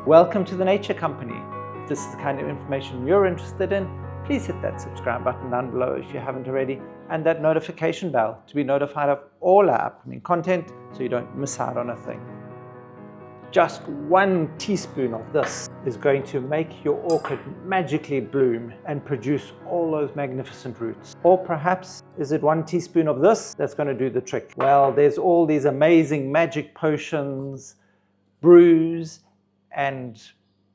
Welcome to the Nature Company. If this is the kind of information you're interested in, please hit that subscribe button down below if you haven't already, and that notification bell to be notified of all our upcoming content so you don't miss out on a thing. Just 1 teaspoon of this is going to make your orchid magically bloom and produce all those magnificent roots. Or perhaps, is it 1 teaspoon of this that's going to do the trick? Well, there's all these amazing magic potions, brews, and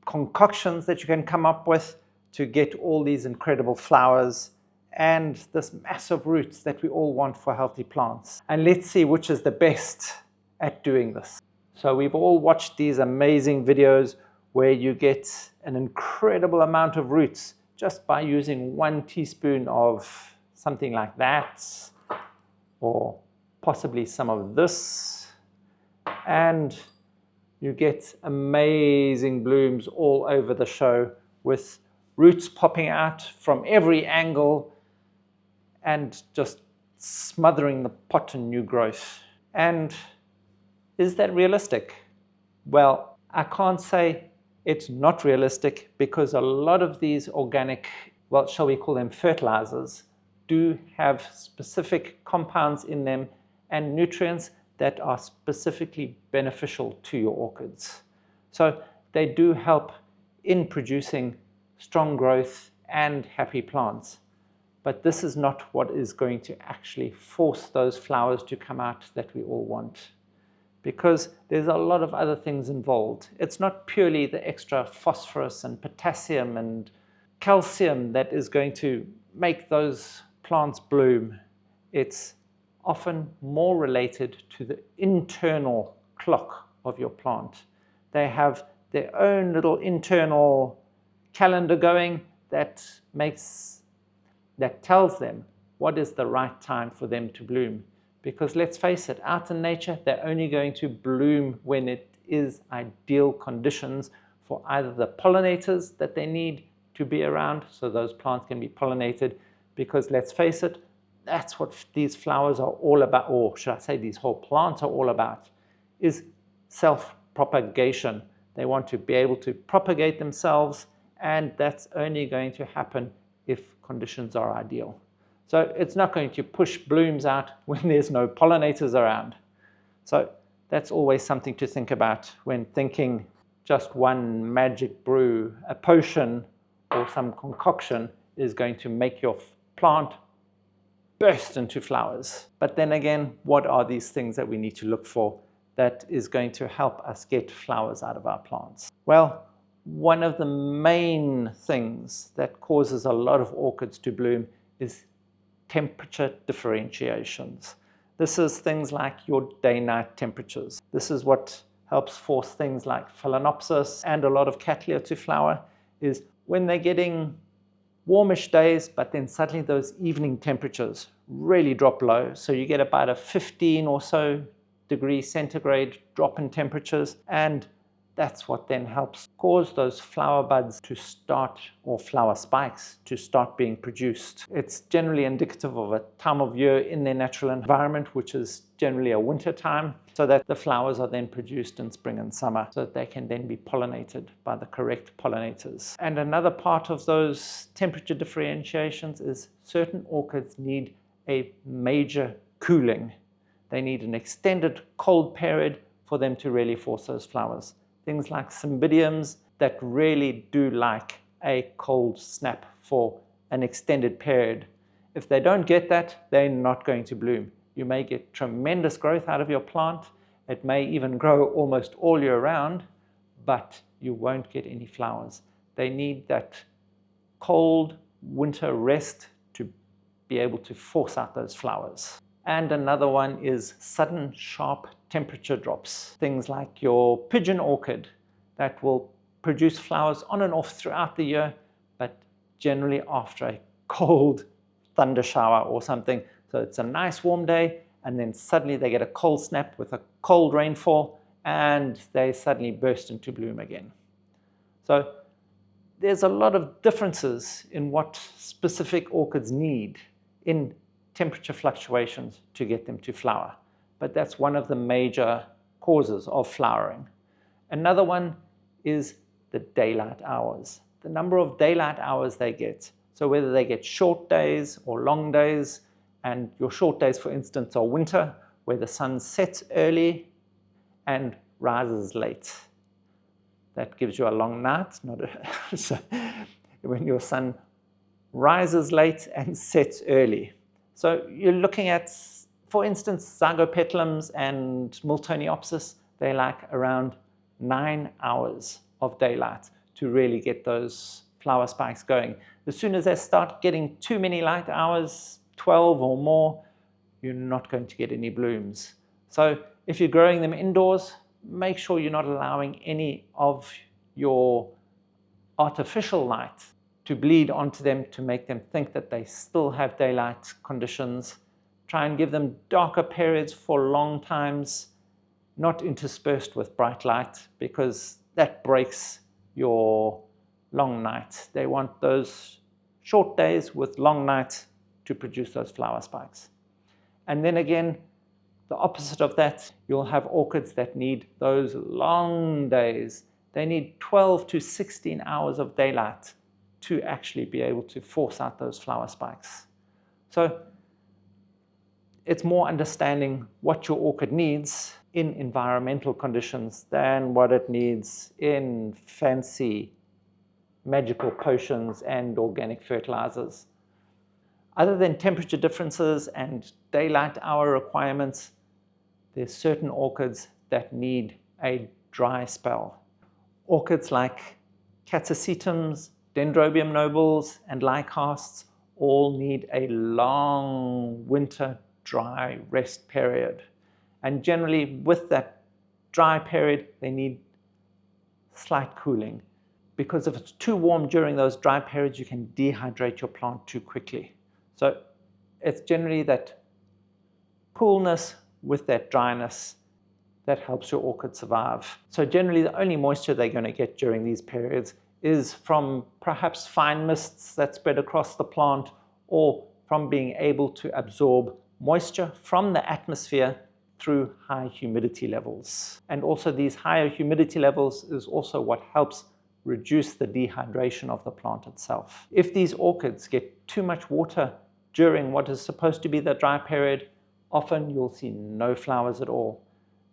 concoctions that you can come up with to get all these incredible flowers and this massive roots that we all want for healthy plants. And let's see which is the best at doing this. So we've all watched these amazing videos where you get an incredible amount of roots just by using 1 teaspoon of something like that, or possibly some of this, and you get amazing blooms all over the show with roots popping out from every angle and just smothering the pot in new growth. And is that realistic? Well, I can't say it's not realistic, because a lot of these organic, well, shall we call them fertilizers, do have specific compounds in them and nutrients that are specifically beneficial to your orchids. So they do help in producing strong growth and happy plants. But this is not what is going to actually force those flowers to come out that we all want, because there's a lot of other things involved. It's not purely the extra phosphorus and potassium and calcium that is going to make those plants bloom. It's often more related to the internal clock of your plant. They have their own little internal calendar going that tells them what is the right time for them to bloom. Because let's face it, out in nature, they're only going to bloom when it is ideal conditions for either the pollinators that they need to be around, so those plants can be pollinated. Because let's face it, that's what these flowers are all about, or should I say these whole plants are all about, is self-propagation. They want to be able to propagate themselves, and that's only going to happen if conditions are ideal. So it's not going to push blooms out when there's no pollinators around. So that's always something to think about when thinking just one magic brew, a potion, or some concoction is going to make your plant burst into flowers. But then again, what are these things that we need to look for that is going to help us get flowers out of our plants? Well, one of the main things that causes a lot of orchids to bloom is temperature differentiations. This is things like your day-night temperatures. This is what helps force things like Phalaenopsis and a lot of Cattleya to flower, is when they're getting warmish days, but then suddenly those evening temperatures really drop low. So you get about a 15 or so degrees centigrade drop in temperatures, and that's what then helps cause those flower buds to start, or flower spikes to start being produced. It's generally indicative of a time of year in their natural environment, which is generally a winter time, so that the flowers are then produced in spring and summer, so that they can then be pollinated by the correct pollinators. And another part of those temperature differentiations is certain orchids need a major cooling. They need an extended cold period for them to really force those flowers. Things like cymbidiums that really do like a cold snap for an extended period. If they don't get that, they're not going to bloom. You may get tremendous growth out of your plant. It may even grow almost all year round, but you won't get any flowers. They need that cold winter rest to be able to force out those flowers. And another one is sudden sharp temperature drops. Things like your pigeon orchid that will produce flowers on and off throughout the year, but generally after a cold thunder shower or something. So it's a nice warm day, and then suddenly they get a cold snap with a cold rainfall, and they suddenly burst into bloom again. So there's a lot of differences in what specific orchids need in temperature fluctuations to get them to flower. But that's one of the major causes of flowering. Another one is the daylight hours, the number of daylight hours they get. So whether they get short days or long days, and your short days, for instance, are winter, where the sun sets early and rises late. That gives you a long night, not a so when your sun rises late and sets early. So you're looking at, for instance, zygopetalums and Miltoniopsis, they like around 9 hours of daylight to really get those flower spikes going. As soon as they start getting too many light hours, 12 or more, you're not going to get any blooms. So if you're growing them indoors, make sure you're not allowing any of your artificial light to bleed onto them to make them think that they still have daylight conditions. Try and give them darker periods for long times, not interspersed with bright light, because that breaks your long night. They want those short days with long nights to produce those flower spikes. And then again, the opposite of that, you'll have orchids that need those long days. They need 12 to 16 hours of daylight to actually be able to force out those flower spikes. So it's more understanding what your orchid needs in environmental conditions than what it needs in fancy magical potions and organic fertilizers. Other than temperature differences and daylight hour requirements, there's certain orchids that need a dry spell. Orchids like Catasetums, Dendrobium nobles, and Lycasts all need a long winter dry rest period. And generally with that dry period, they need slight cooling, because if it's too warm during those dry periods, you can dehydrate your plant too quickly. So it's generally that coolness with that dryness that helps your orchid survive. So generally the only moisture they're going to get during these periods is from perhaps fine mists that spread across the plant, or from being able to absorb moisture from the atmosphere through high humidity levels. And also these higher humidity levels is also what helps reduce the dehydration of the plant itself. If these orchids get too much water during what is supposed to be the dry period, often you'll see no flowers at all.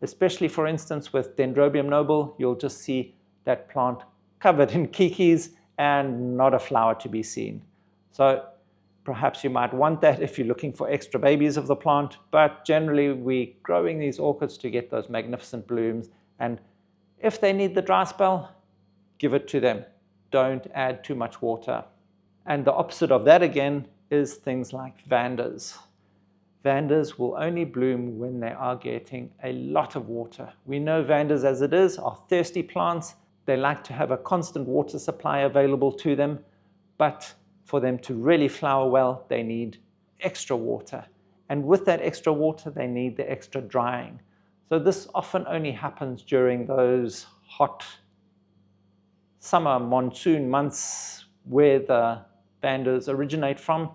Especially, for instance, with Dendrobium noble, you'll just see that plant covered in kikis and not a flower to be seen. So perhaps you might want that if you're looking for extra babies of the plant, but generally we're growing these orchids to get those magnificent blooms, and if they need the dry spell, give it to them. Don't add too much water. And the opposite of that again is things like Vandas. Vandas will only bloom when they are getting a lot of water. We know Vandas as it is are thirsty plants. They like to have a constant water supply available to them, but for them to really flower well, they need extra water. And with that extra water, they need the extra drying. So this often only happens during those hot summer monsoon months where the Vandas originate from.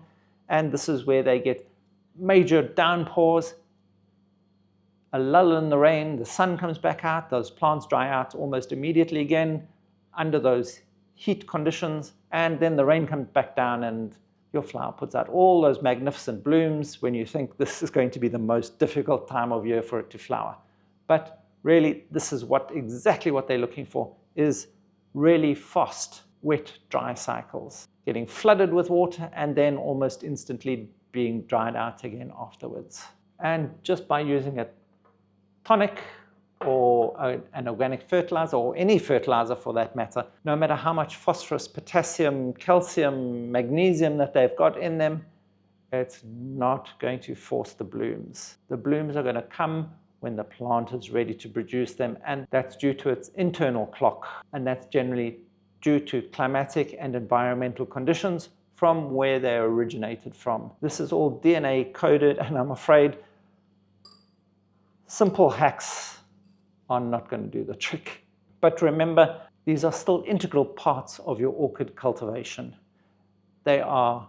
And this is where they get major downpours, a lull in the rain, the sun comes back out, those plants dry out almost immediately again under those heat conditions, and then the rain comes back down and your flower puts out all those magnificent blooms when you think this is going to be the most difficult time of year for it to flower. But really, this is exactly what they're looking for, is really fast, wet, dry cycles, getting flooded with water and then almost instantly being dried out again afterwards. And just by using a tonic or an organic fertilizer, or any fertilizer for that matter, no matter how much phosphorus, potassium, calcium, magnesium that they've got in them, it's not going to force the blooms. The blooms are going to come when the plant is ready to produce them, and that's due to its internal clock, and that's generally due to climatic and environmental conditions from where they originated from. This is all DNA coded, and I'm afraid simple hacks are not going to do the trick. But remember, these are still integral parts of your orchid cultivation. They are,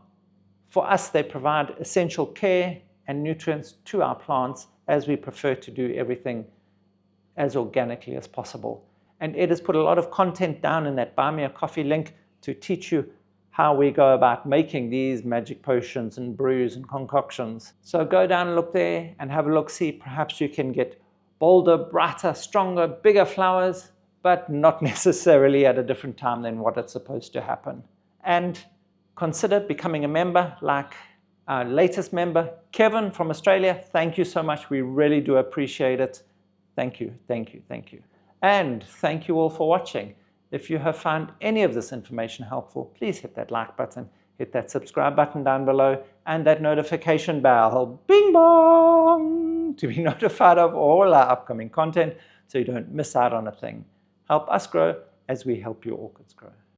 for us, they provide essential care and nutrients to our plants, as we prefer to do everything as organically as possible. And Ed has put a lot of content down in that Buy Me a Coffee link to teach you how we go about making these magic potions and brews and concoctions. So go down and look there and have a look, see perhaps you can get bolder, brighter, stronger, bigger flowers, but not necessarily at a different time than what it's supposed to happen. And consider becoming a member like our latest member, Kevin from Australia. Thank you so much. We really do appreciate it. Thank you, thank you, thank you. And thank you all for watching. If you have found any of this information helpful, please hit that like button, hit that subscribe button down below, and that notification bell, bing bong, to be notified of all our upcoming content so you don't miss out on a thing. Help us grow as we help your orchids grow.